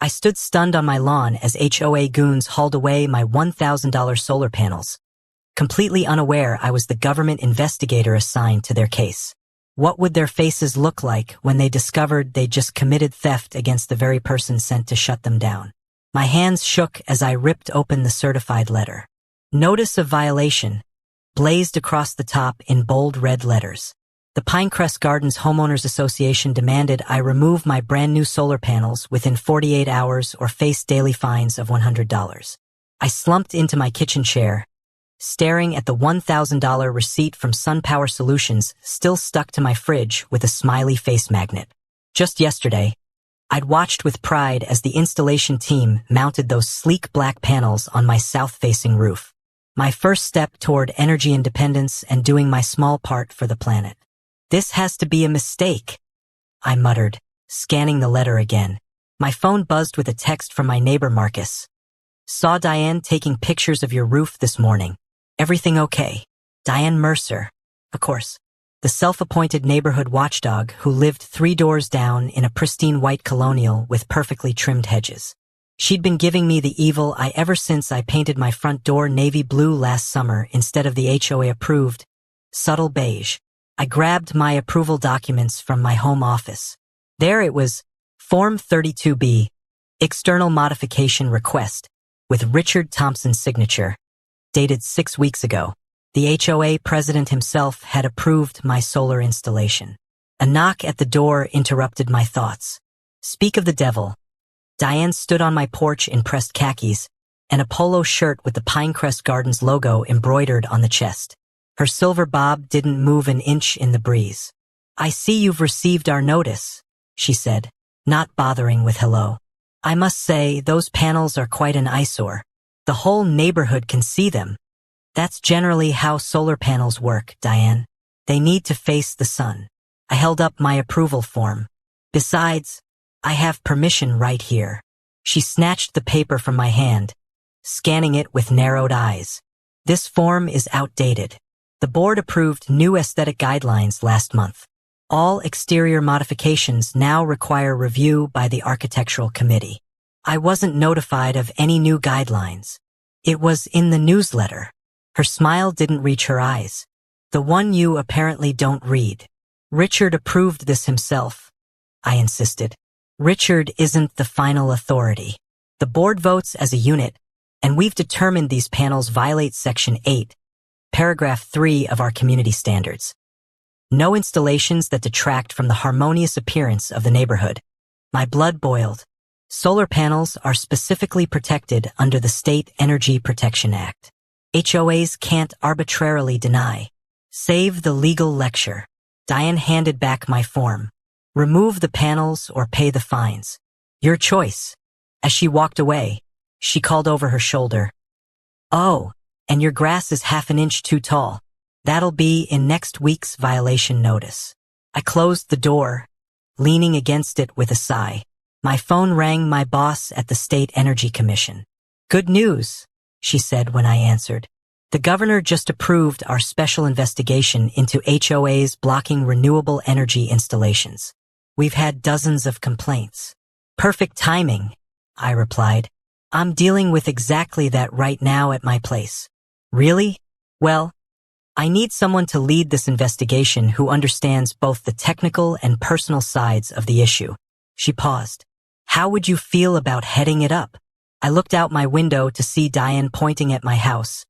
I stood stunned on my lawn as HOA goons hauled away my $1,000 solar panels, completely unaware I was the government investigator assigned to their case. What would their faces look like when they discovered they just committed theft against the very person sent to shut them down? My hands shook as I ripped open the certified letter. Notice of violation, blazed across the top in bold red letters. The Pinecrest Gardens Homeowners Association demanded I remove my brand new solar panels within 48 hours or face daily fines of $100. I slumped into my kitchen chair, staring at the $1,000 receipt from SunPower Solutions still stuck to my fridge with a smiley face magnet. Just yesterday, I'd watched with pride as the installation team mounted those sleek black panels on my south-facing roof. My first step toward energy independence and doing my small part for the planet. This has to be a mistake, I muttered, scanning the letter again. My phone buzzed with a text from my neighbor Marcus. Saw Diane taking pictures of your roof this morning. Everything okay? Diane Mercer, of course, the self-appointed neighborhood watchdog who lived 3 doors down in a pristine white colonial with perfectly trimmed hedges. She'd been giving me the evil eye ever since I painted my front door navy blue last summer instead of the HOA-approved, subtle beige. I grabbed my approval documents from my home office. There it was, Form 32B, External Modification Request, with Richard Thompson's signature, dated 6 weeks ago. The HOA president himself had approved my solar installation. A knock at the door interrupted my thoughts. Speak of the devil. Diane stood on my porch in pressed khakis and a polo shirt with the Pinecrest Gardens logo embroidered on the chest. Her silver bob didn't move an inch in the breeze. I see you've received our notice, she said, not bothering with hello. I must say, those panels are quite an eyesore. The whole neighborhood can see them. That's generally how solar panels work, Diane. They need to face the sun. I held up my approval form. Besides, I have permission right here. She snatched the paper from my hand, scanning it with narrowed eyes. This form is outdated. The board approved new aesthetic guidelines last month. All exterior modifications now require review by the architectural committee. I wasn't notified of any new guidelines. It was in the newsletter. Her smile didn't reach her eyes. The one you apparently don't read. Richard approved this himself, I insisted. Richard isn't the final authority. The board votes as a unit, and we've determined these panels violate Section 8, Paragraph 3 of our community standards. No installations that detract from the harmonious appearance of the neighborhood. My blood boiled. Solar panels are specifically protected under the State Energy Protection Act. HOAs can't arbitrarily deny. Save the legal lecture. Diane handed back my form. Remove the panels or pay the fines. Your choice. As she walked away, she called over her shoulder. Oh, and your grass is half an inch too tall. That'll be in next week's violation notice. I closed the door, leaning against it with a sigh. My phone rang my boss at the State Energy Commission. Good news, she said when I answered. The governor just approved our special investigation into HOAs blocking renewable energy installations. We've had dozens of complaints. Perfect timing, I replied. I'm dealing with exactly that right now at my place. Really? Well, I need someone to lead this investigation who understands both the technical and personal sides of the issue. She paused. How would you feel about heading it up? I looked out my window to see Diane pointing at my house,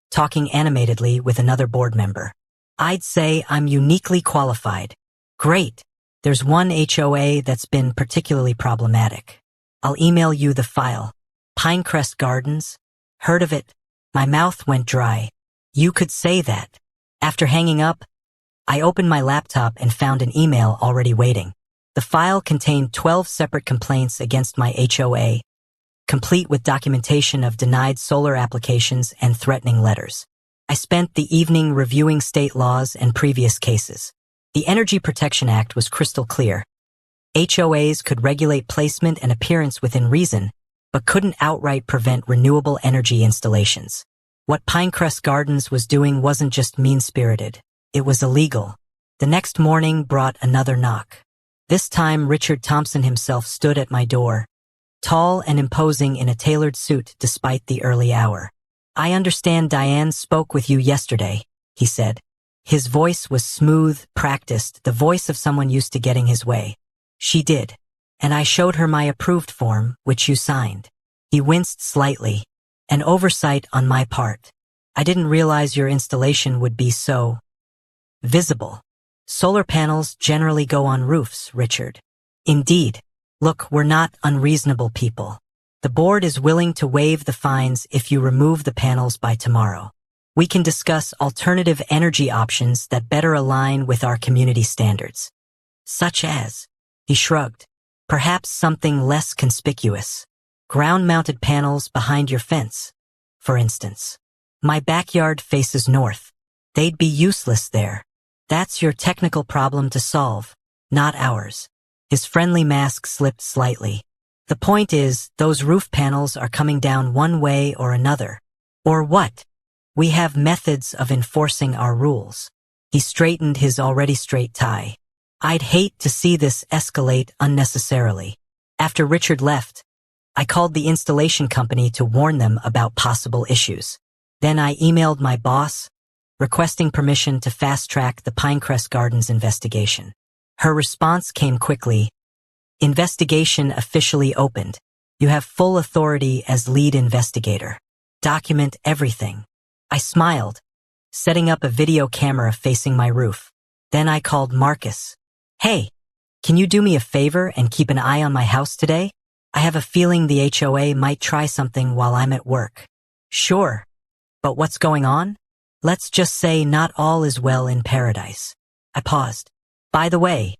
talking animatedly with another board member. I'd say I'm uniquely qualified. Great. There's one HOA that's been particularly problematic. I'll email you the file. Pinecrest Gardens? Heard of it? My mouth went dry. You could say that. After hanging up, I opened my laptop and found an email already waiting. The file contained 12 separate complaints against my HOA, complete with documentation of denied solar applications and threatening letters. I spent the evening reviewing state laws and previous cases. The Energy Protection Act was crystal clear. HOAs could regulate placement and appearance within reason, but couldn't outright prevent renewable energy installations. What Pinecrest Gardens was doing wasn't just mean-spirited. It was illegal. The next morning brought another knock. This time Richard Thompson himself stood at my door, tall and imposing in a tailored suit despite the early hour. "I understand Diane spoke with you yesterday," he said. His voice was smooth, practiced, the voice of someone used to getting his way. "She did. And I showed her my approved form, which you signed." He winced slightly. "An oversight on my part. I didn't realize your installation would be so visible. Solar panels generally go on roofs, Richard." "Indeed. Look, we're not unreasonable people. The board is willing to waive the fines if you remove the panels by tomorrow. We can discuss alternative energy options that better align with our community standards." "Such as?" He shrugged. "Perhaps something less conspicuous. Ground-mounted panels behind your fence, for instance." "My backyard faces north. They'd be useless there. That's your technical problem to solve, not ours." His friendly mask slipped slightly. "The point is, those roof panels are coming down one way or another." "Or what? We have methods of enforcing our rules." He straightened his already straight tie. "I'd hate to see this escalate unnecessarily." After Richard left, I called the installation company to warn them about possible issues. Then I emailed my boss, requesting permission to fast-track the Pinecrest Gardens investigation. Her response came quickly. "Investigation officially opened. You have full authority as lead investigator. Document everything." I smiled, setting up a video camera facing my roof. Then I called Marcus. "Hey, can you do me a favor and keep an eye on my house today? I have a feeling the HOA might try something while I'm at work." "Sure. But what's going on?" "Let's just say not all is well in paradise." I paused. "By the way,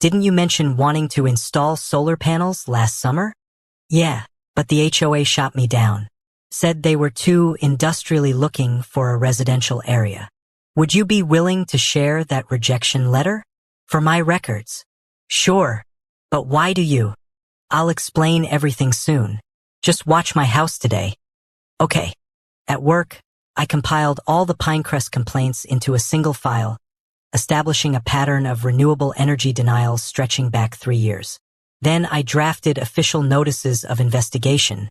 didn't you mention wanting to install solar panels last summer?" "Yeah, but the HOA shot me down. Said they were too industrially looking for a residential area." "Would you be willing to share that rejection letter?" "For my records." "Sure. But why do you?" "I'll explain everything soon. Just watch my house today." "Okay." At work, I compiled all the Pinecrest complaints into a single file, establishing a pattern of renewable energy denials stretching back 3 years. Then I drafted official notices of investigation,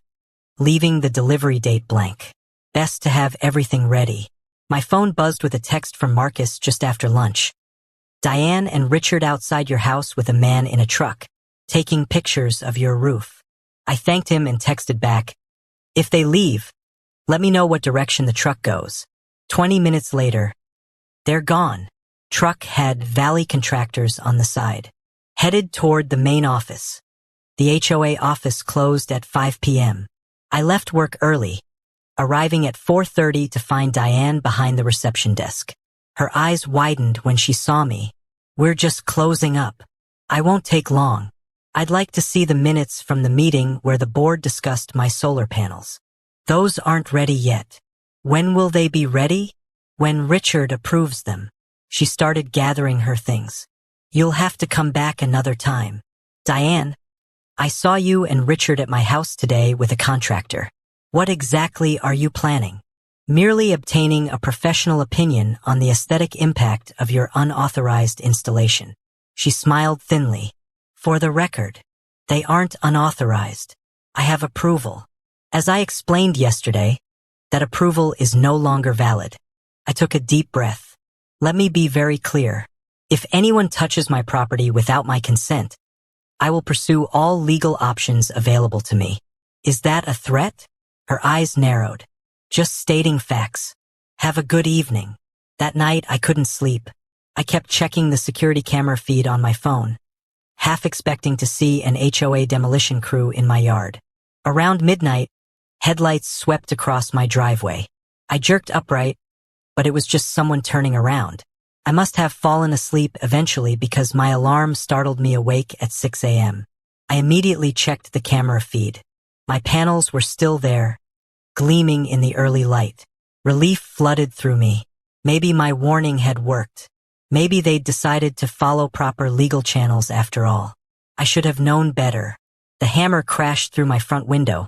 leaving the delivery date blank. Best to have everything ready. My phone buzzed with a text from Marcus just after lunch. "Diane and Richard outside your house with a man in a truck, taking pictures of your roof." I thanked him and texted back, "If they leave, let me know what direction the truck goes." 20 minutes later, they're gone. Truck had Valley Contractors on the side, headed toward the main office. The HOA office closed at 5 p.m. I left work early, arriving at 4:30 to find Diane behind the reception desk. Her eyes widened when she saw me. "We're just closing up. I won't take long. I'd like to see the minutes from the meeting where the board discussed my solar panels." "Those aren't ready yet." "When will they be ready?" "When Richard approves them." She started gathering her things. "You'll have to come back another time." "Diane, I saw you and Richard at my house today with a contractor. What exactly are you planning?" "Merely obtaining a professional opinion on the aesthetic impact of your unauthorized installation." She smiled thinly. "For the record, they aren't unauthorized. I have approval. As I explained yesterday, that approval is no longer valid." I took a deep breath. "Let me be very clear. If anyone touches my property without my consent, I will pursue all legal options available to me." "Is that a threat?" Her eyes narrowed. "Just stating facts. Have a good evening." That night, I couldn't sleep. I kept checking the security camera feed on my phone, half expecting to see an HOA demolition crew in my yard. Around midnight, headlights swept across my driveway. I jerked upright, but it was just someone turning around. I must have fallen asleep eventually because my alarm startled me awake at 6 a.m. I immediately checked the camera feed. My panels were still there, gleaming in the early light. Relief flooded through me. Maybe my warning had worked. Maybe they'd decided to follow proper legal channels after all. I should have known better. The hammer crashed through my front window,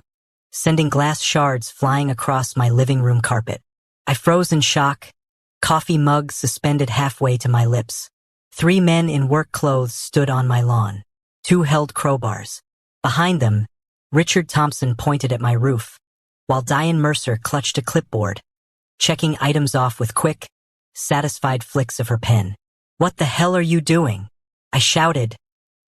sending glass shards flying across my living room carpet. I froze in shock, coffee mug suspended halfway to my lips. 3 men in work clothes stood on my lawn. 2 held crowbars. Behind them, Richard Thompson pointed at my roof, while Diane Mercer clutched a clipboard, checking items off with quick, satisfied flicks of her pen. "What the hell are you doing?" I shouted,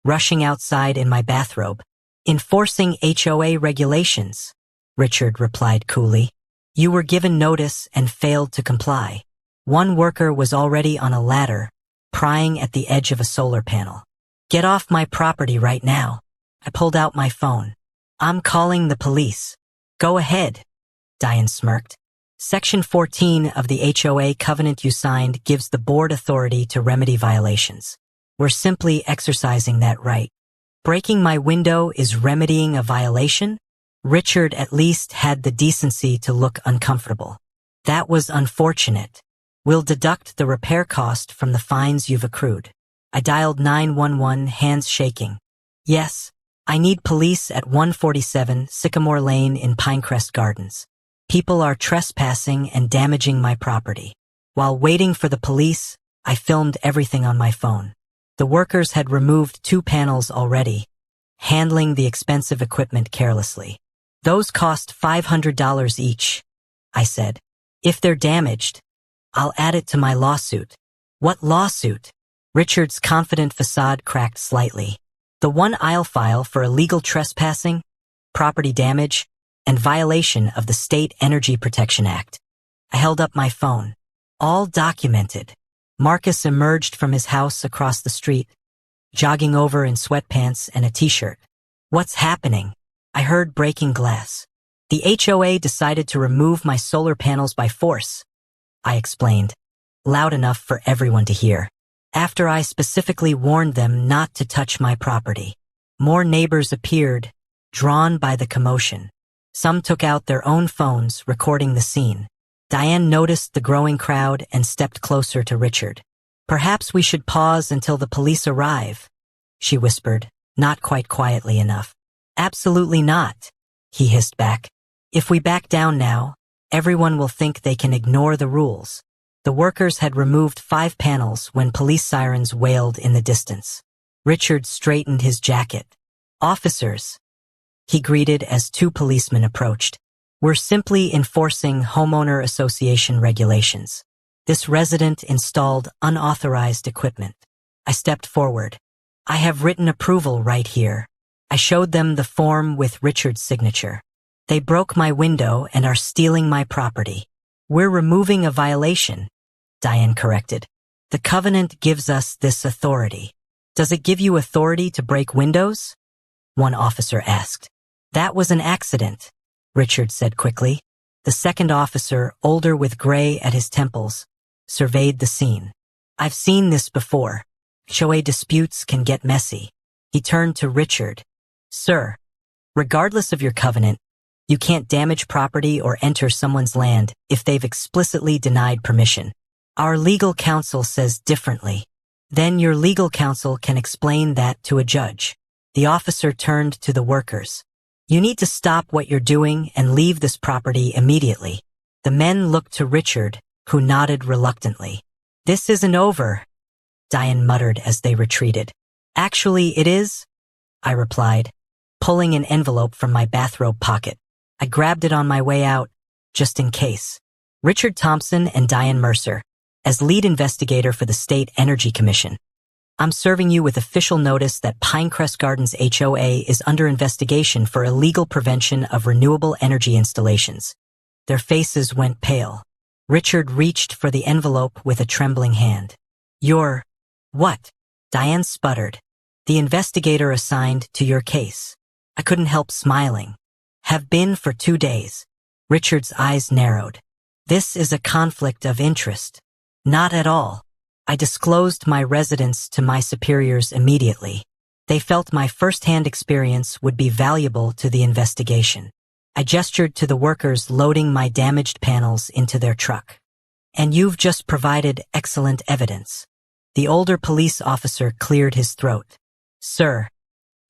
rushing outside in my bathrobe. "Enforcing HOA regulations," Richard replied coolly. "You were given notice and failed to comply." One worker was already on a ladder, prying at the edge of a solar panel. "Get off my property right now." I pulled out my phone. "I'm calling the police." "Go ahead," Diane smirked. Section 14 of the HOA covenant you signed gives the board authority to remedy violations. We're simply exercising that right. Breaking my window is remedying a violation? Richard at least had the decency to look uncomfortable. "That was unfortunate. We'll deduct the repair cost from the fines you've accrued." I dialed 911, hands shaking. "Yes, I need police at 147 Sycamore Lane in Pinecrest Gardens. People are trespassing and damaging my property." While waiting for the police, I filmed everything on my phone. The workers had removed 2 panels already, handling the expensive equipment carelessly. "Those cost $500 each," I said. "If they're damaged, I'll add it to my lawsuit." "What lawsuit?" Richard's confident facade cracked slightly. "The one I'll file for illegal trespassing, property damage, and violation of the State Energy Protection Act." I held up my phone. "All documented." Marcus emerged from his house across the street, jogging over in sweatpants and a t-shirt. "What's happening?" I heard breaking glass. "The HOA decided to remove my solar panels by force," I explained, loud enough for everyone to hear, "after I specifically warned them not to touch my property." More neighbors appeared, drawn by the commotion. Some took out their own phones, recording the scene. Diane noticed the growing crowd and stepped closer to Richard. "Perhaps we should pause until the police arrive," she whispered, not quite quietly enough. "Absolutely not," he hissed back. "If we back down now, everyone will think they can ignore the rules." The workers had removed 5 panels when police sirens wailed in the distance. Richard straightened his jacket. "Officers," he greeted as 2 policemen approached. "We're simply enforcing homeowner association regulations. This resident installed unauthorized equipment." I stepped forward. "I have written approval right here." I showed them the form with Richard's signature. "They broke my window and are stealing my property." "We're removing a violation," Diane corrected. "The covenant gives us this authority." "Does it give you authority to break windows?" one officer asked. "That was an accident," Richard said quickly. The second officer, older with gray at his temples, surveyed the scene. "I've seen this before. HOA disputes can get messy." He turned to Richard. "Sir, regardless of your covenant, you can't damage property or enter someone's land if they've explicitly denied permission. Our legal counsel says differently. Then your legal counsel can explain that to a judge." The officer turned to the workers. "You need to stop what you're doing and leave this property immediately." The men looked to Richard, who nodded reluctantly. "This isn't over," Diane muttered as they retreated. "Actually, it is," I replied, pulling an envelope from my bathrobe pocket. I grabbed it on my way out, just in case. "Richard Thompson and Diane Mercer, as lead investigator for the State Energy Commission. I'm serving you with official notice that Pinecrest Gardens HOA is under investigation for illegal prevention of renewable energy installations." Their faces went pale. Richard reached for the envelope with a trembling hand. "You're... what?" Diane sputtered. "The investigator assigned to your case." I couldn't help smiling. "Have been for 2 days." Richard's eyes narrowed. "This is a conflict of interest." "Not at all." I disclosed my residence to my superiors immediately. They felt my first-hand experience would be valuable to the investigation. I gestured to the workers loading my damaged panels into their truck. "And you've just provided excellent evidence." The older police officer cleared his throat. "Sir,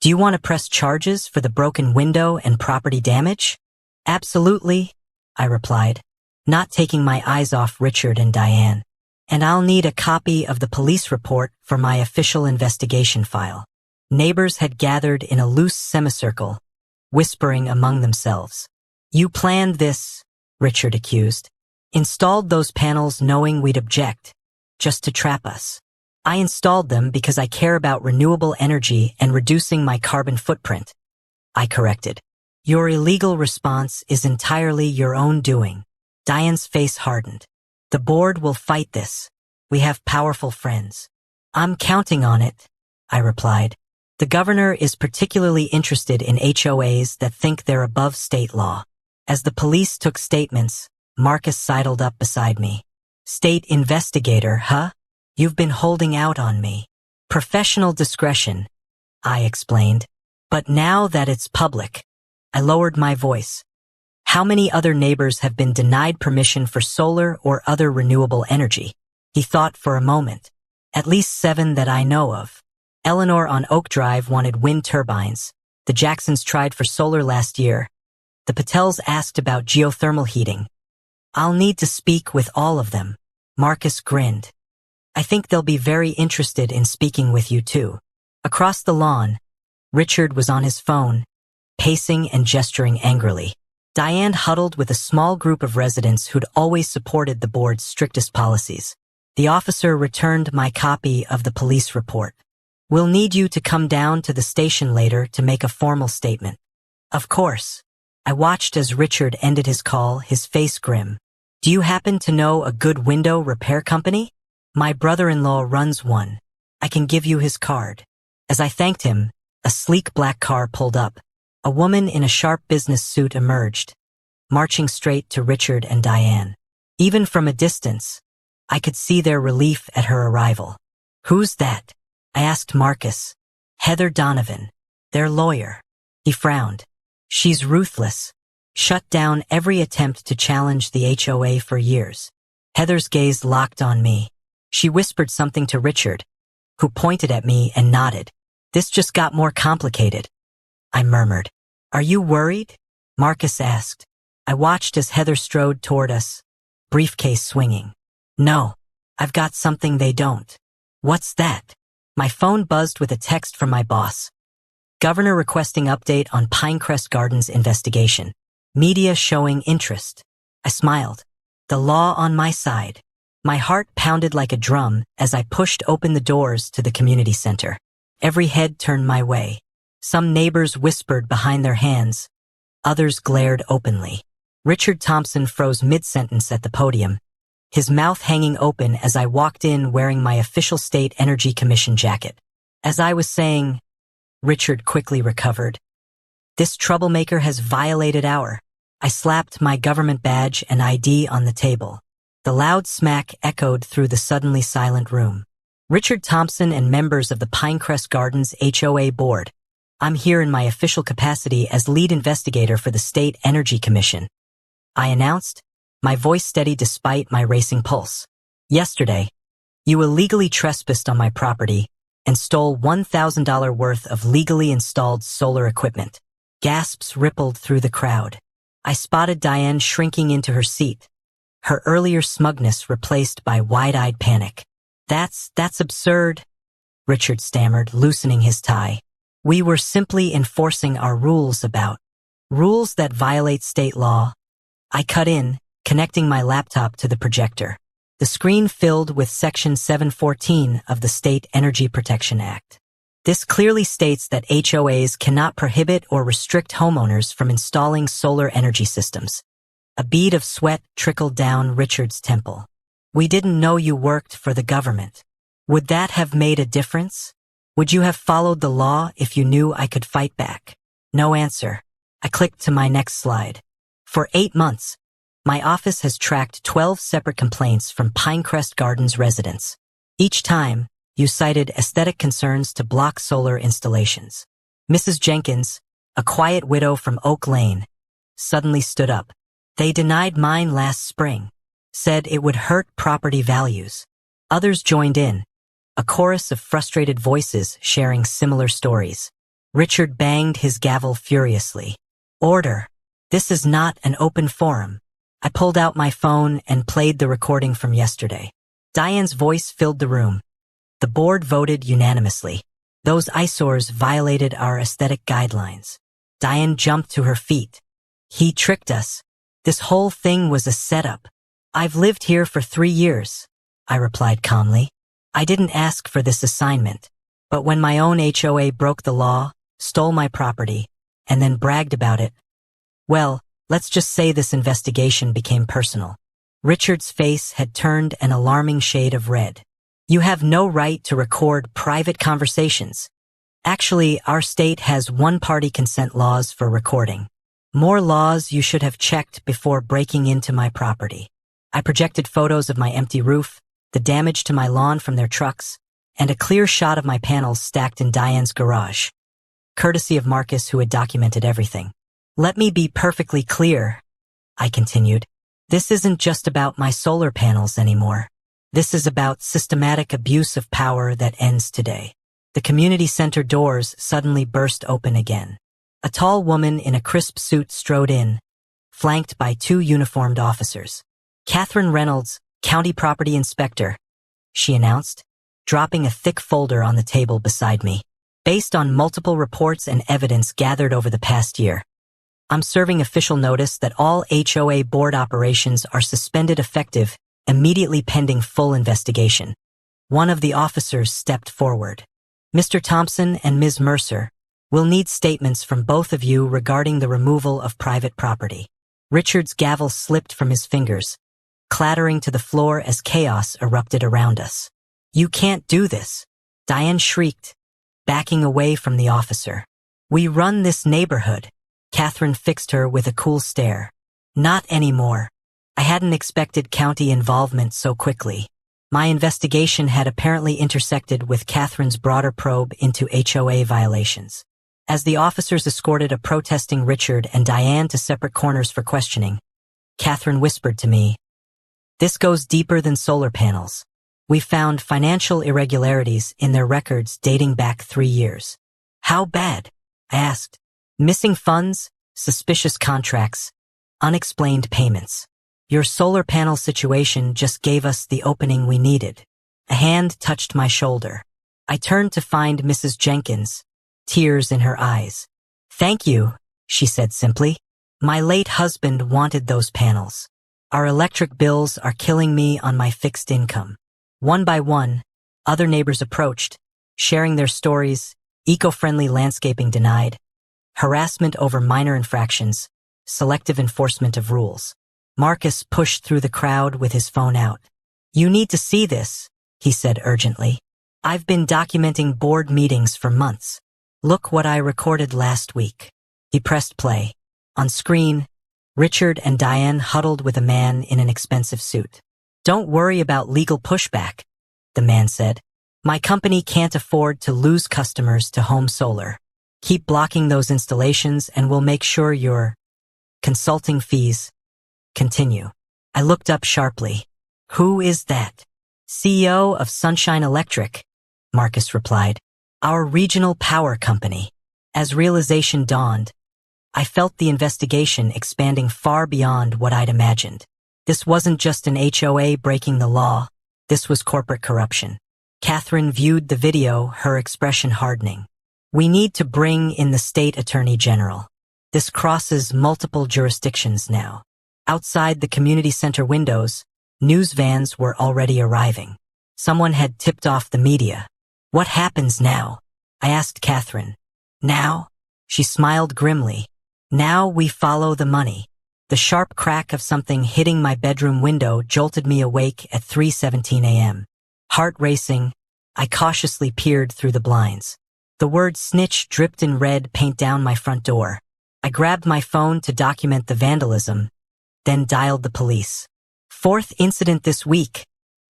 do you want to press charges for the broken window and property damage?" "Absolutely," I replied, not taking my eyes off Richard and Diane. "And I'll need a copy of the police report for my official investigation file." Neighbors had gathered in a loose semicircle, whispering among themselves. You planned this, Richard accused. Installed those panels knowing we'd object, just to trap us. I installed them because I care about renewable energy and reducing my carbon footprint. I corrected. Your illegal response is entirely your own doing. Diane's face hardened. The board will fight this. We have powerful friends. I'm counting on it, I replied. The governor is particularly interested in HOAs that think they're above state law. As the police took statements, Marcus sidled up beside me. State investigator, huh? You've been holding out on me. Professional discretion, I explained. But now that it's public, I lowered my voice. How many other neighbors have been denied permission for solar or other renewable energy? He thought for a moment. At least 7 that I know of. Eleanor on Oak Drive wanted wind turbines. The Jacksons tried for solar last year. The Patels asked about geothermal heating. I'll need to speak with all of them. Marcus grinned. I think they'll be very interested in speaking with you too. Across the lawn, Richard was on his phone, pacing and gesturing angrily. Diane huddled with a small group of residents who'd always supported the board's strictest policies. The officer returned my copy of the police report. We'll need you to come down to the station later to make a formal statement. Of course. I watched as Richard ended his call, his face grim. Do you happen to know a good window repair company? My brother-in-law runs one. I can give you his card. As I thanked him, a sleek black car pulled up. A woman in a sharp business suit emerged, marching straight to Richard and Diane. Even from a distance, I could see their relief at her arrival. Who's that? I asked Marcus. Heather Donovan, their lawyer. He frowned. She's ruthless. Shut down every attempt to challenge the HOA for years. Heather's gaze locked on me. She whispered something to Richard, who pointed at me and nodded. This just got more complicated. I murmured. Are you worried? Marcus asked. I watched as Heather strode toward us, briefcase swinging. No, I've got something they don't. What's that? My phone buzzed with a text from my boss. Governor requesting update on Pinecrest Gardens investigation. Media showing interest. I smiled. The law on my side. My heart pounded like a drum as I pushed open the doors to the community center. Every head turned my way. Some neighbors whispered behind their hands. Others glared openly. Richard Thompson froze mid-sentence at the podium, his mouth hanging open as I walked in wearing my official State Energy Commission jacket. As I was saying, Richard quickly recovered. This troublemaker has violated our. I slapped my government badge and ID on the table. The loud smack echoed through the suddenly silent room. Richard Thompson and members of the Pinecrest Gardens HOA board. I'm here in my official capacity as lead investigator for the State Energy Commission. I announced, my voice steady despite my racing pulse. Yesterday, you illegally trespassed on my property and stole $1,000 worth of legally installed solar equipment. Gasps rippled through the crowd. I spotted Diane shrinking into her seat, her earlier smugness replaced by wide-eyed panic. That's absurd, Richard stammered, loosening his tie. We were simply enforcing our rules rules that violate state law. I cut in, connecting my laptop to the projector. The screen filled with Section 714 of the State Energy Protection Act. This clearly states that HOAs cannot prohibit or restrict homeowners from installing solar energy systems. A bead of sweat trickled down Richard's temple. We didn't know you worked for the government. Would that have made a difference? Would you have followed the law if you knew I could fight back? No answer. I clicked to my next slide. For 8 months, my office has tracked 12 separate complaints from Pinecrest Gardens residents. Each time, you cited aesthetic concerns to block solar installations. Mrs. Jenkins, a quiet widow from Oak Lane, suddenly stood up. They denied mine last spring, said it would hurt property values. Others joined in, a chorus of frustrated voices sharing similar stories. Richard banged his gavel furiously. Order. This is not an open forum. I pulled out my phone and played the recording from yesterday. Diane's voice filled the room. The board voted unanimously. Those eyesores violated our aesthetic guidelines. Diane jumped to her feet. He tricked us. This whole thing was a setup. I've lived here for 3 years, I replied calmly. I didn't ask for this assignment. But when my own HOA broke the law, stole my property, and then bragged about it, well, let's just say this investigation became personal. Richard's face had turned an alarming shade of red. You have no right to record private conversations. Actually, our state has one-party consent laws for recording. More laws you should have checked before breaking into my property. I projected photos of my empty roof, the damage to my lawn from their trucks, and a clear shot of my panels stacked in Diane's garage. Courtesy of Marcus, who had documented everything. Let me be perfectly clear, I continued. This isn't just about my solar panels anymore. This is about systematic abuse of power that ends today. The community center doors suddenly burst open again. A tall woman in a crisp suit strode in, flanked by 2 uniformed officers. Catherine Reynolds, County Property Inspector, she announced, dropping a thick folder on the table beside me. Based on multiple reports and evidence gathered over the past year, I'm serving official notice that all HOA board operations are suspended effective immediately pending full investigation. One of the officers stepped forward. Mr. Thompson and Ms. Mercer, we'll need statements from both of you regarding the removal of private property. Richard's gavel slipped from his fingers, clattering to the floor as chaos erupted around us. You can't do this, Diane shrieked, backing away from the officer. We run this neighborhood. Catherine fixed her with a cool stare. Not anymore. I hadn't expected county involvement so quickly. My investigation had apparently intersected with Catherine's broader probe into HOA violations. As the officers escorted a protesting Richard and Diane to separate corners for questioning, Catherine whispered to me, "This goes deeper than solar panels. We found financial irregularities in their records dating back 3 years." How bad? I asked. Missing funds, suspicious contracts, unexplained payments. Your solar panel situation just gave us the opening we needed. A hand touched my shoulder. I turned to find Mrs. Jenkins, tears in her eyes. Thank you, she said simply. My late husband wanted those panels. Our electric bills are killing me on my fixed income. One by one, other neighbors approached, sharing their stories, eco-friendly landscaping denied, harassment over minor infractions, selective enforcement of rules. Marcus pushed through the crowd with his phone out. You need to see this, he said urgently. I've been documenting board meetings for months. Look what I recorded last week. He pressed play. On screen, Richard and Diane huddled with a man in an expensive suit. Don't worry about legal pushback, the man said. My company can't afford to lose customers to Home Solar. Keep blocking those installations and we'll make sure your consulting fees continue. I looked up sharply. Who is that? CEO of Sunshine Electric, Marcus replied. Our regional power company. As realization dawned, I felt the investigation expanding far beyond what I'd imagined. This wasn't just an HOA breaking the law. This was corporate corruption. Catherine viewed the video, her expression hardening. We need to bring in the state attorney general. This crosses multiple jurisdictions now. Outside the community center windows, news vans were already arriving. Someone had tipped off the media. What happens now? I asked Catherine. Now? She smiled grimly. Now we follow the money. The sharp crack of something hitting my bedroom window jolted me awake at 3:17 a.m. Heart racing, I cautiously peered through the blinds. The word snitch dripped in red paint down my front door. I grabbed my phone to document the vandalism, then dialed the police. 4th incident this week,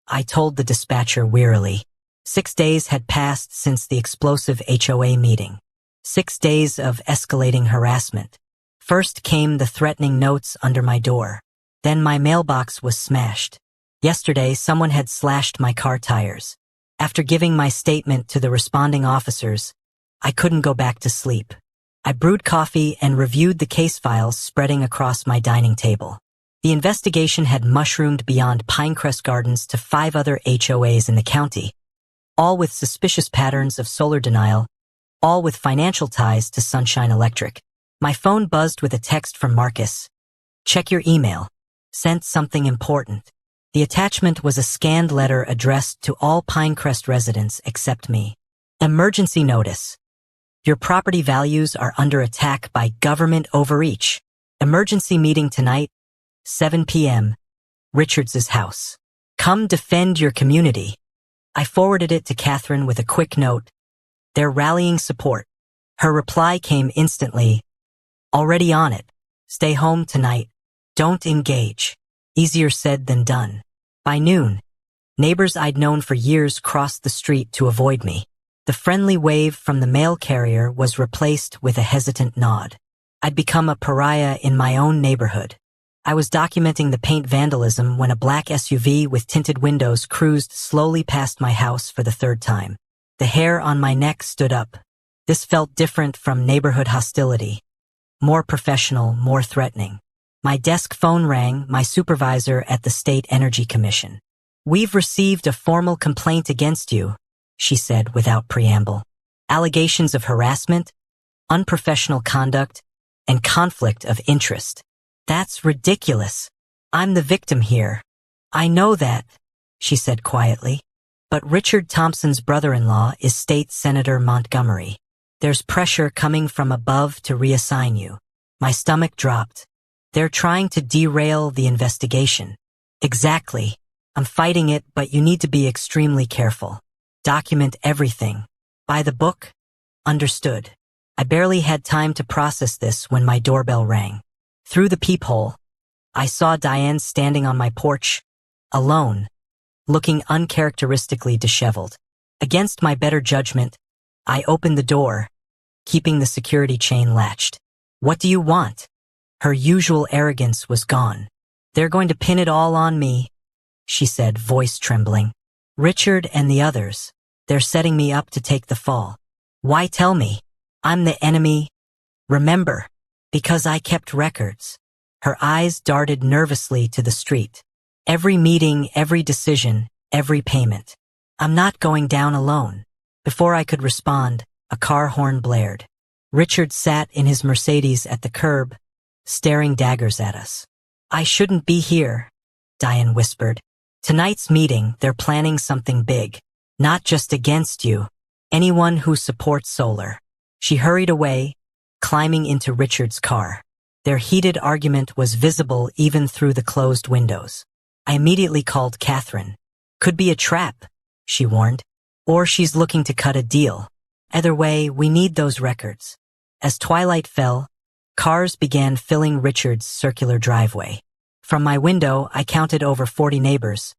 I told the dispatcher wearily. 6 days had passed since the explosive HOA meeting. 6 days of escalating harassment. First came the threatening notes under my door. Then my mailbox was smashed. Yesterday, someone had slashed my car tires. After giving my statement to the responding officers, I couldn't go back to sleep. I brewed coffee and reviewed the case files spreading across my dining table. The investigation had mushroomed beyond Pinecrest Gardens to 5 other HOAs in the county, all with suspicious patterns of solar denial, all with financial ties to Sunshine Electric. My phone buzzed with a text from Marcus. Check your email. Sent something important. The attachment was a scanned letter addressed to all Pinecrest residents except me. Emergency notice. Your property values are under attack by government overreach. Emergency meeting tonight, 7 p.m., Richards's house. Come defend your community. I forwarded it to Catherine with a quick note. They're rallying support. Her reply came instantly. Already on it. Stay home tonight. Don't engage. Easier said than done. By noon, neighbors I'd known for years crossed the street to avoid me. The friendly wave from the mail carrier was replaced with a hesitant nod. I'd become a pariah in my own neighborhood. I was documenting the paint vandalism when a black SUV with tinted windows cruised slowly past my house for the third time. The hair on my neck stood up. This felt different from neighborhood hostility. More professional, more threatening. My desk phone rang, my supervisor at the State Energy Commission. We've received a formal complaint against you, she said without preamble. Allegations of harassment, unprofessional conduct, and conflict of interest. That's ridiculous. I'm the victim here. I know that, she said quietly. But Richard Thompson's brother-in-law is State Senator Montgomery. There's pressure coming from above to reassign you. My stomach dropped. They're trying to derail the investigation. Exactly. I'm fighting it, but you need to be extremely careful. Document everything. By the book? Understood. I barely had time to process this when my doorbell rang. Through the peephole, I saw Diane standing on my porch, alone, looking uncharacteristically disheveled. Against my better judgment, I opened the door, keeping the security chain latched. What do you want? Her usual arrogance was gone. They're going to pin it all on me, she said, voice trembling. Richard and the others, they're setting me up to take the fall. Why tell me? I'm the enemy. Remember, because I kept records. Her eyes darted nervously to the street. Every meeting, every decision, every payment. I'm not going down alone. Before I could respond, a car horn blared. Richard sat in his Mercedes at the curb, staring daggers at us. I shouldn't be here, Diane whispered. Tonight's meeting, they're planning something big. Not just against you. Anyone who supports solar. She hurried away, climbing into Richard's car. Their heated argument was visible even through the closed windows. I immediately called Catherine. Could be a trap, she warned. Or she's looking to cut a deal. Either way, we need those records. As twilight fell, cars began filling Richard's circular driveway. From my window, I counted over 40 neighbors,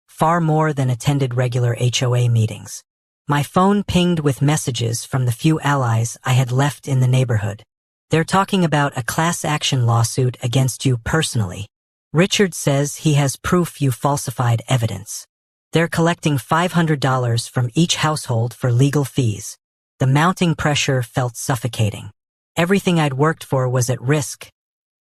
far more than attended regular HOA meetings. My phone pinged with messages from the few allies I had left in the neighborhood. They're talking about a class action lawsuit against you personally. Richard says he has proof you falsified evidence. They're collecting $500 from each household for legal fees. The mounting pressure felt suffocating. Everything I'd worked for was at risk.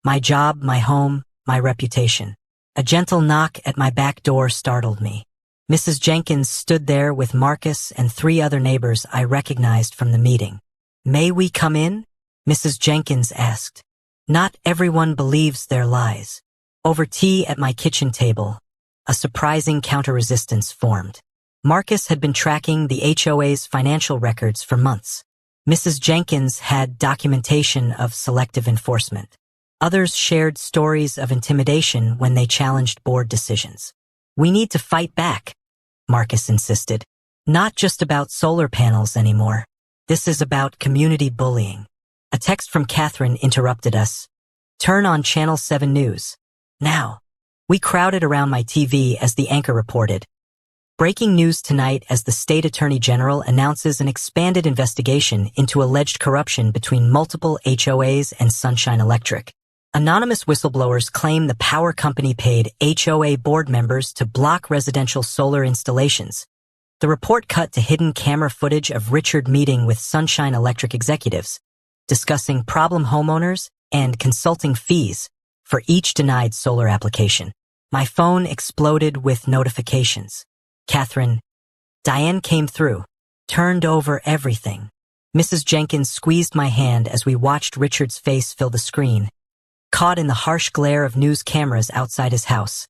My job, my home, my reputation. A gentle knock at my back door startled me. Mrs. Jenkins stood there with Marcus and 3 other neighbors I recognized from the meeting. May we come in? Mrs. Jenkins asked. Not everyone believes their lies. Over tea at my kitchen table, a surprising counter-resistance formed. Marcus had been tracking the HOA's financial records for months. Mrs. Jenkins had documentation of selective enforcement. Others shared stories of intimidation when they challenged board decisions. We need to fight back, Marcus insisted. Not just about solar panels anymore. This is about community bullying. A text from Catherine interrupted us. Turn on Channel 7 News. Now. We crowded around my TV as the anchor reported. Breaking news tonight as the State Attorney General announces an expanded investigation into alleged corruption between multiple HOAs and Sunshine Electric. Anonymous whistleblowers claim the power company paid HOA board members to block residential solar installations. The report cut to hidden camera footage of Richard meeting with Sunshine Electric executives, discussing problem homeowners and consulting fees for each denied solar application. My phone exploded with notifications. Catherine, Diane came through, turned over everything. Mrs. Jenkins squeezed my hand as we watched Richard's face fill the screen, caught in the harsh glare of news cameras outside his house,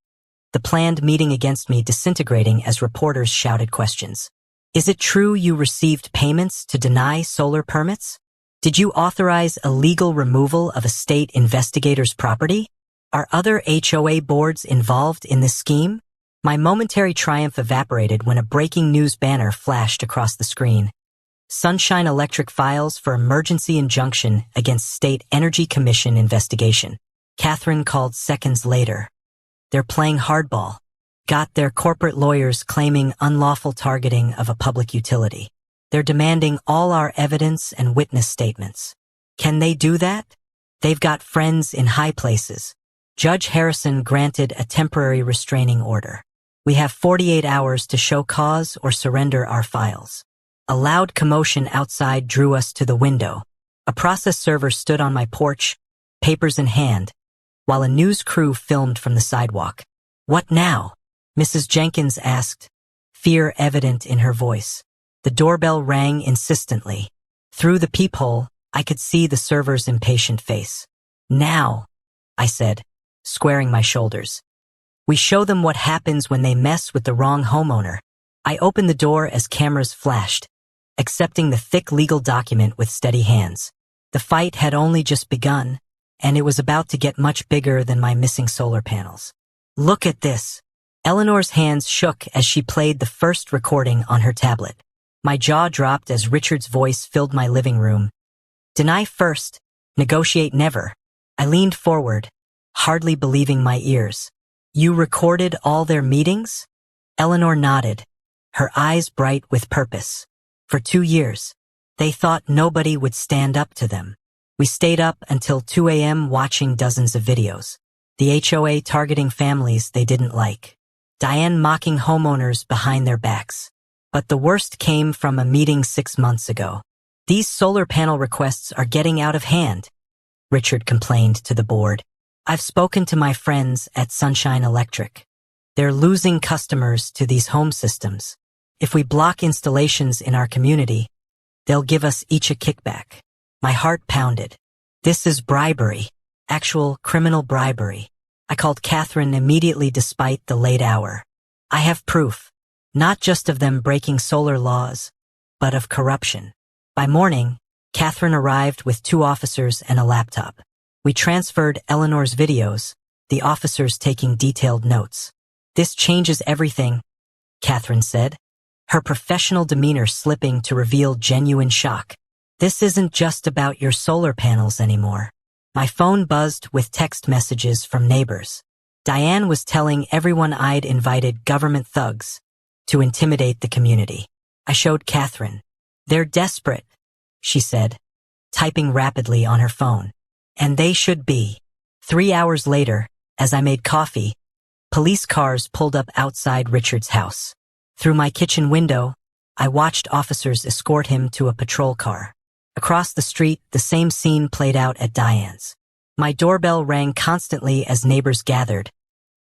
the planned meeting against me disintegrating as reporters shouted questions. Is it true you received payments to deny solar permits? Did you authorize illegal removal of a state investigator's property? Are other HOA boards involved in this scheme? My momentary triumph evaporated when a breaking news banner flashed across the screen. Sunshine Electric files for emergency injunction against State Energy Commission investigation. Catherine called seconds later. They're playing hardball. Got their corporate lawyers claiming unlawful targeting of a public utility. They're demanding all our evidence and witness statements. Can they do that? They've got friends in high places. Judge Harrison granted a temporary restraining order. We have 48 hours to show cause or surrender our files. A loud commotion outside drew us to the window. A process server stood on my porch, papers in hand, while a news crew filmed from the sidewalk. What now? Mrs. Jenkins asked, fear evident in her voice. The doorbell rang insistently. Through the peephole, I could see the server's impatient face. Now, I said, squaring my shoulders. We show them what happens when they mess with the wrong homeowner. I opened the door as cameras flashed, accepting the thick legal document with steady hands. The fight had only just begun, and it was about to get much bigger than my missing solar panels. Look at this. Eleanor's hands shook as she played the first recording on her tablet. My jaw dropped as Richard's voice filled my living room. Deny first, negotiate never. I leaned forward, hardly believing my ears. You recorded all their meetings? Eleanor nodded, her eyes bright with purpose. For 2 years, they thought nobody would stand up to them. We stayed up until 2 a.m. watching dozens of videos. The HOA targeting families they didn't like. Diane mocking homeowners behind their backs. But the worst came from a meeting 6 months ago. These solar panel requests are getting out of hand, Richard complained to the board. I've spoken to my friends at Sunshine Electric. They're losing customers to these home systems. If we block installations in our community, they'll give us each a kickback. My heart pounded. This is bribery, actual criminal bribery. I called Catherine immediately despite the late hour. I have proof. Not just of them breaking solar laws, but of corruption. By morning, Catherine arrived with 2 officers and a laptop. We transferred Eleanor's videos, the officers taking detailed notes. This changes everything, Catherine said, her professional demeanor slipping to reveal genuine shock. This isn't just about your solar panels anymore. My phone buzzed with text messages from neighbors. Diane was telling everyone I'd invited government thugs to intimidate the community. I showed Catherine. They're desperate, she said, typing rapidly on her phone. And they should be. 3 hours later, as I made coffee, police cars pulled up outside Richard's house. Through my kitchen window, I watched officers escort him to a patrol car. Across the street, the same scene played out at Diane's. My doorbell rang constantly as neighbors gathered,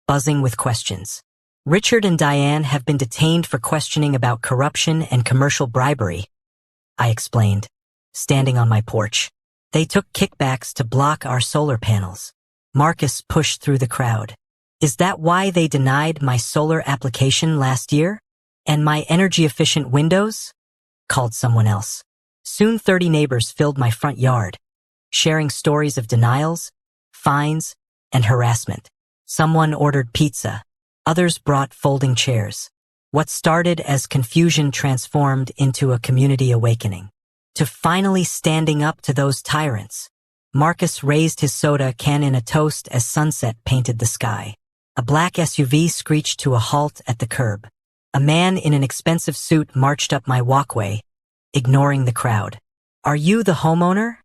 buzzing with questions. Richard and Diane have been detained for questioning about corruption and commercial bribery, I explained, standing on my porch. They took kickbacks to block our solar panels. Marcus pushed through the crowd. Is that why they denied my solar application last year? And my energy-efficient windows? Called someone else. Soon 30 neighbors filled my front yard, sharing stories of denials, fines, and harassment. Someone ordered pizza. Others brought folding chairs. What started as confusion transformed into a community awakening. To finally standing up to those tyrants. Marcus raised his soda can in a toast as sunset painted the sky. A black SUV screeched to a halt at the curb. A man in an expensive suit marched up my walkway, ignoring the crowd. Are you the homeowner?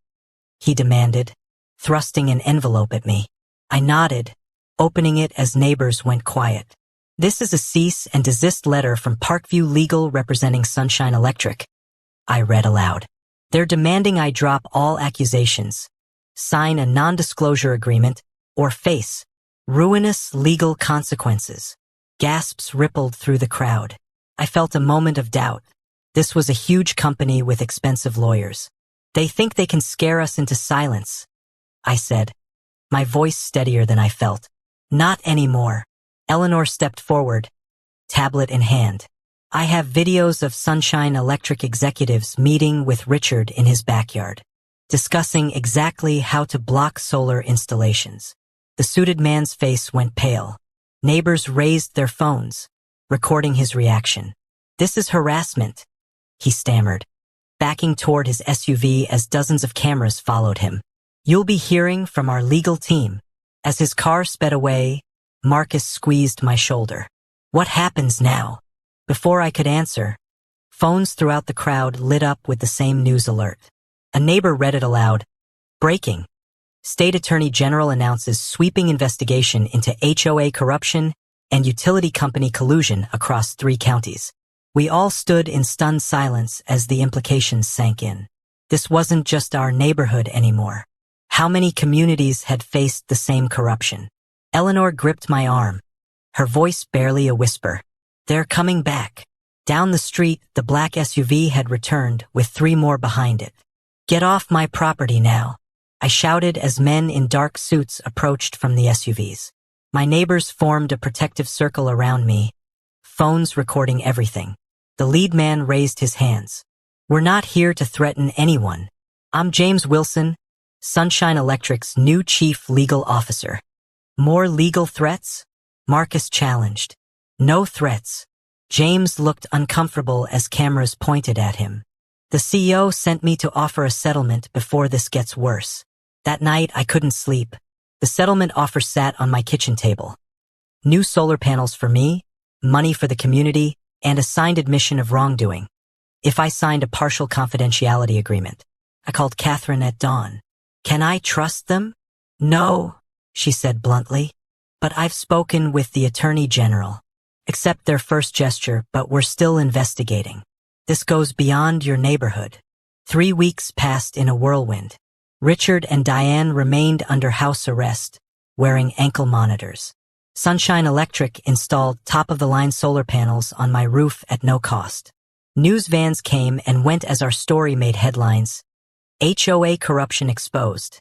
He demanded, thrusting an envelope at me. I nodded, opening it as neighbors went quiet. This is a cease and desist letter from Parkview Legal representing Sunshine Electric, I read aloud. They're demanding I drop all accusations, sign a non-disclosure agreement, or face ruinous legal consequences. Gasps rippled through the crowd. I felt a moment of doubt. This was a huge company with expensive lawyers. They think they can scare us into silence, I said, my voice steadier than I felt. Not anymore. Eleanor stepped forward, tablet in hand. I have videos of Sunshine Electric executives meeting with Richard in his backyard, discussing exactly how to block solar installations. The suited man's face went pale. Neighbors raised their phones, recording his reaction. This is harassment, he stammered, backing toward his SUV as dozens of cameras followed him. You'll be hearing from our legal team. As his car sped away, Marcus squeezed my shoulder. What happens now? Before I could answer, phones throughout the crowd lit up with the same news alert. A neighbor read it aloud. Breaking. State Attorney General announces sweeping investigation into HOA corruption and utility company collusion across 3 counties. We all stood in stunned silence as the implications sank in. This wasn't just our neighborhood anymore. How many communities had faced the same corruption? Eleanor gripped my arm, her voice barely a whisper. They're coming back. Down the street, the black SUV had returned with 3 more behind it. Get off my property now, I shouted as men in dark suits approached from the SUVs. My neighbors formed a protective circle around me, phones recording everything. The lead man raised his hands. We're not here to threaten anyone. I'm James Wilson, Sunshine Electric's new chief legal officer. More legal threats? Marcus challenged. No threats. James looked uncomfortable as cameras pointed at him. The CEO sent me to offer a settlement before this gets worse. That night, I couldn't sleep. The settlement offer sat on my kitchen table. New solar panels for me, money for the community, and a signed admission of wrongdoing. If I signed a partial confidentiality agreement. I called Catherine at dawn. Can I trust them? No, she said bluntly. But I've spoken with the Attorney General. Accept their first gesture, but we're still investigating. This goes beyond your neighborhood. 3 weeks passed in a whirlwind. Richard and Diane remained under house arrest, wearing ankle monitors. Sunshine Electric installed top-of-the-line solar panels on my roof at no cost. News vans came and went as our story made headlines. HOA corruption exposed.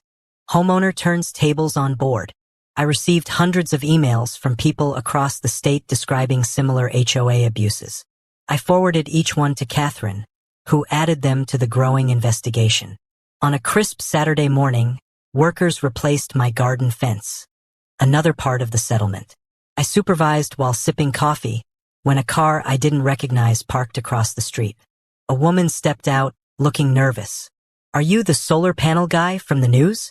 Homeowner turns tables on board. I received hundreds of emails from people across the state describing similar HOA abuses. I forwarded each one to Catherine, who added them to the growing investigation. On a crisp Saturday morning, workers replaced my garden fence, another part of the settlement. I supervised while sipping coffee when a car I didn't recognize parked across the street. A woman stepped out, looking nervous. Are you the solar panel guy from the news?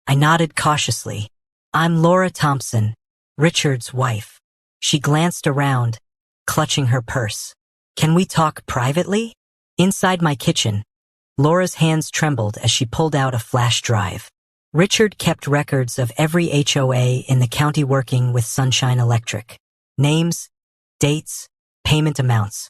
I nodded cautiously. I'm Laura Thompson, Richard's wife. She glanced around, clutching her purse. Can we talk privately? Inside my kitchen, Laura's hands trembled as she pulled out a flash drive. Richard kept records of every HOA in the county working with Sunshine Electric. Names, dates, payment amounts.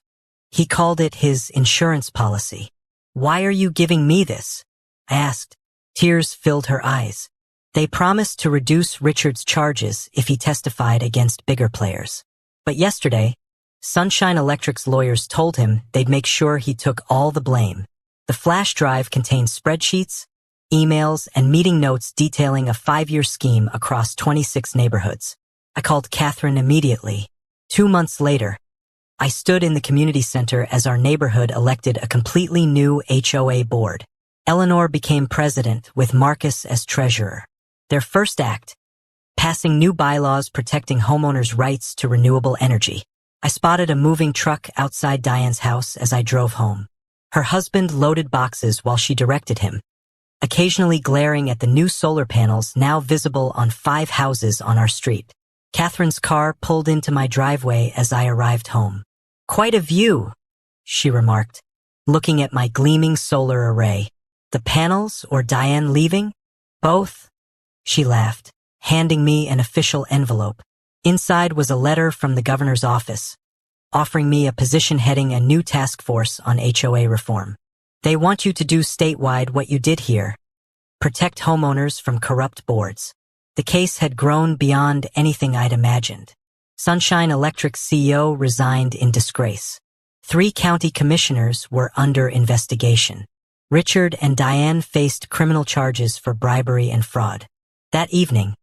He called it his insurance policy. Why are you giving me this? I asked. Tears filled her eyes. They promised to reduce Richard's charges if he testified against bigger players. But yesterday, Sunshine Electric's lawyers told him they'd make sure he took all the blame. The flash drive contained spreadsheets, emails, and meeting notes detailing a 5-year scheme across 26 neighborhoods. I called Catherine immediately. 2 months later, I stood in the community center as our neighborhood elected a completely new HOA board. Eleanor became president with Marcus as treasurer. Their first act, passing new bylaws protecting homeowners' rights to renewable energy. I spotted a moving truck outside Diane's house as I drove home. Her husband loaded boxes while she directed him, occasionally glaring at the new solar panels now visible on 5 houses on our street. Catherine's car pulled into my driveway as I arrived home. Quite a view, she remarked, looking at my gleaming solar array. The panels or Diane leaving? Both. She laughed, handing me an official envelope. Inside was a letter from the governor's office, offering me a position heading a new task force on HOA reform. They want you to do statewide what you did here. Protect homeowners from corrupt boards. The case had grown beyond anything I'd imagined. Sunshine Electric's CEO resigned in disgrace. 3 county commissioners were under investigation. Richard and Diane faced criminal charges for bribery and fraud. That evening,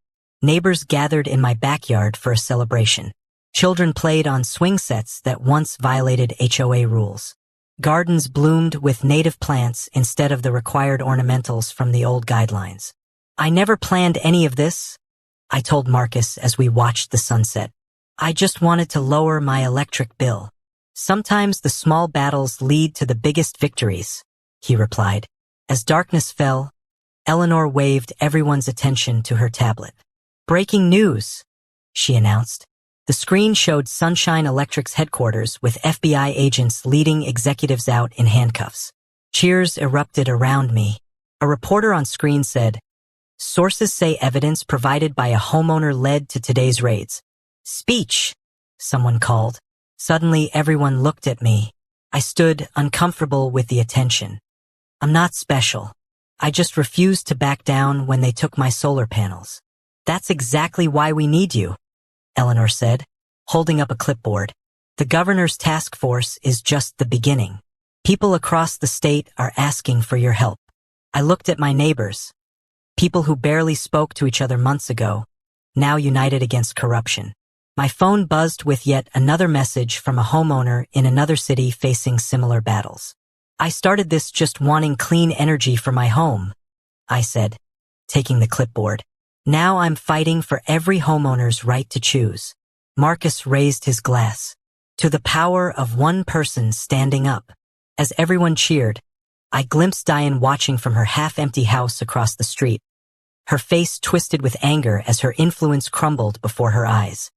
neighbors gathered in my backyard for a celebration. Children played on swing sets that once violated HOA rules. Gardens bloomed with native plants instead of the required ornamentals from the old guidelines. I never planned any of this, I told Marcus as we watched the sunset. I just wanted to lower my electric bill. Sometimes the small battles lead to the biggest victories, he replied. As darkness fell, Eleanor waved everyone's attention to her tablet. Breaking news, she announced. The screen showed Sunshine Electric's headquarters with FBI agents leading executives out in handcuffs. Cheers erupted around me. A reporter on screen said, "Sources say evidence provided by a homeowner led to today's raids." "Speech," someone called. Suddenly everyone looked at me. I stood uncomfortable with the attention. I'm not special. I just refused to back down when they took my solar panels. That's exactly why we need you, Eleanor said, holding up a clipboard. The governor's task force is just the beginning. People across the state are asking for your help. I looked at my neighbors. People who barely spoke to each other months ago, now united against corruption. My phone buzzed with yet another message from a homeowner in another city facing similar battles. I started this just wanting clean energy for my home, I said, taking the clipboard. Now I'm fighting for every homeowner's right to choose. Marcus raised his glass. To the power of one person standing up. As everyone cheered, I glimpsed Diane watching from her half-empty house across the street. Her face twisted with anger as her influence crumbled before her eyes.